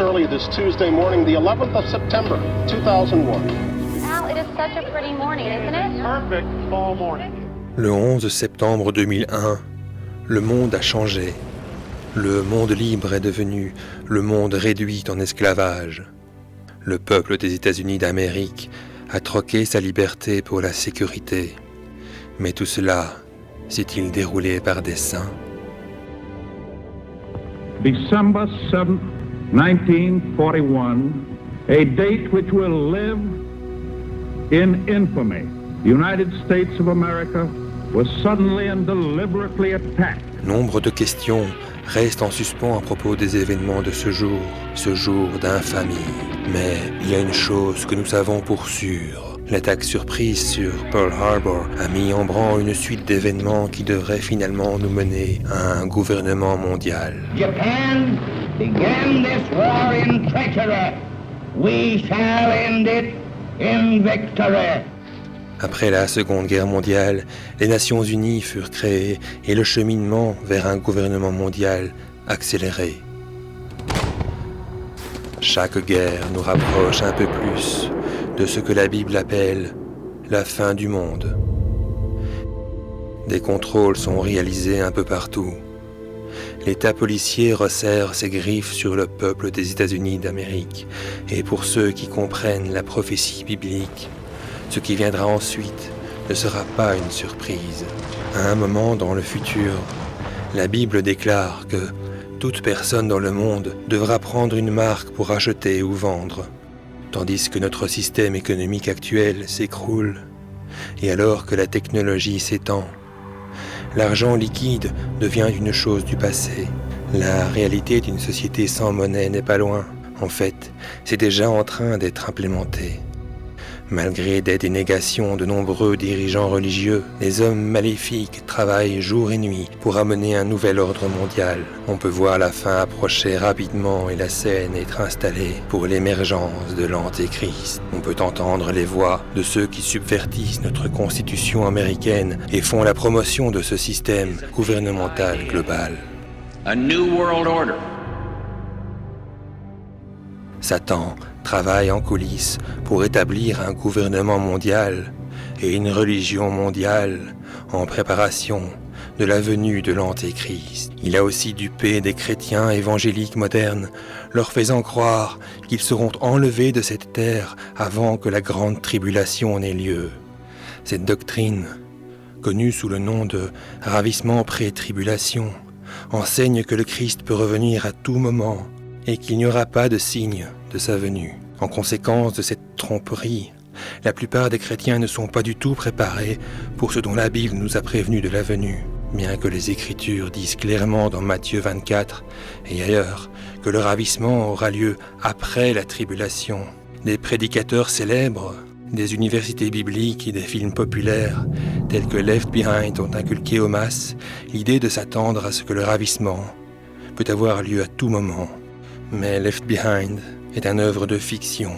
early this Tuesday morning, the 11th of September, 2001. Al, it is such a pretty morning, isn't it? Perfect fall morning. Le 11 septembre 2001, le monde a changé. Le monde libre est devenu le monde réduit en esclavage. Le peuple des États-Unis d'Amérique a troqué sa liberté pour la sécurité. Mais tout cela s'est-il déroulé par dessein? December 7th, 1941, a date which will live in infamy. The United States of America was suddenly and deliberately attacked. Nombre de questions restent en suspens à propos des événements de ce jour d'infamie. Mais il y a une chose que nous savons pour sûr. L'attaque surprise sur Pearl Harbor a mis en branle une suite d'événements qui devraient finalement nous mener à un gouvernement mondial. Japan began this war in treachery. We shall end it in victory. Après la Seconde Guerre mondiale, les Nations Unies furent créées et le cheminement vers un gouvernement mondial accéléré. Chaque guerre nous rapproche un peu plus de ce que la Bible appelle la fin du monde. Des contrôles sont réalisés un peu partout. L'État policier resserre ses griffes sur le peuple des États-Unis d'Amérique. Et pour ceux qui comprennent la prophétie biblique, ce qui viendra ensuite ne sera pas une surprise. À un moment dans le futur, la Bible déclare que toute personne dans le monde devra prendre une marque pour acheter ou vendre, tandis que notre système économique actuel s'écroule, et alors que la technologie s'étend. L'argent liquide devient une chose du passé. La réalité d'une société sans monnaie n'est pas loin. En fait, c'est déjà en train d'être implémenté. Malgré des dénégations de nombreux dirigeants religieux, les hommes maléfiques travaillent jour et nuit pour amener un nouvel ordre mondial. On peut voir la fin approcher rapidement et la scène être installée pour l'émergence de l'Antéchrist. On peut entendre les voix de ceux qui subvertissent notre constitution américaine et font la promotion de ce système gouvernemental global. A new world order. Satan travaille en coulisses pour établir un gouvernement mondial et une religion mondiale en préparation de la venue de l'Antéchrist. Il a aussi dupé des chrétiens évangéliques modernes, leur faisant croire qu'ils seront enlevés de cette terre avant que la grande tribulation n'ait lieu. Cette doctrine, connue sous le nom de ravissement pré-tribulation, enseigne que le Christ peut revenir à tout moment et qu'il n'y aura pas de signe de sa venue. En conséquence de cette tromperie, la plupart des chrétiens ne sont pas du tout préparés pour ce dont la Bible nous a prévenus de la venue, bien que les Écritures disent clairement dans Matthieu 24 et ailleurs que le ravissement aura lieu après la tribulation. Des prédicateurs célèbres, des universités bibliques et des films populaires tels que Left Behind ont inculqué aux masses l'idée de s'attendre à ce que le ravissement peut avoir lieu à tout moment. Mais Left Behind est une œuvre de fiction,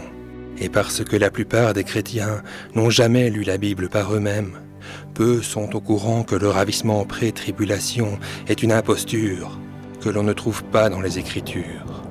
et parce que la plupart des chrétiens n'ont jamais lu la Bible par eux-mêmes, peu sont au courant que le ravissement pré-tribulation est une imposture que l'on ne trouve pas dans les Écritures.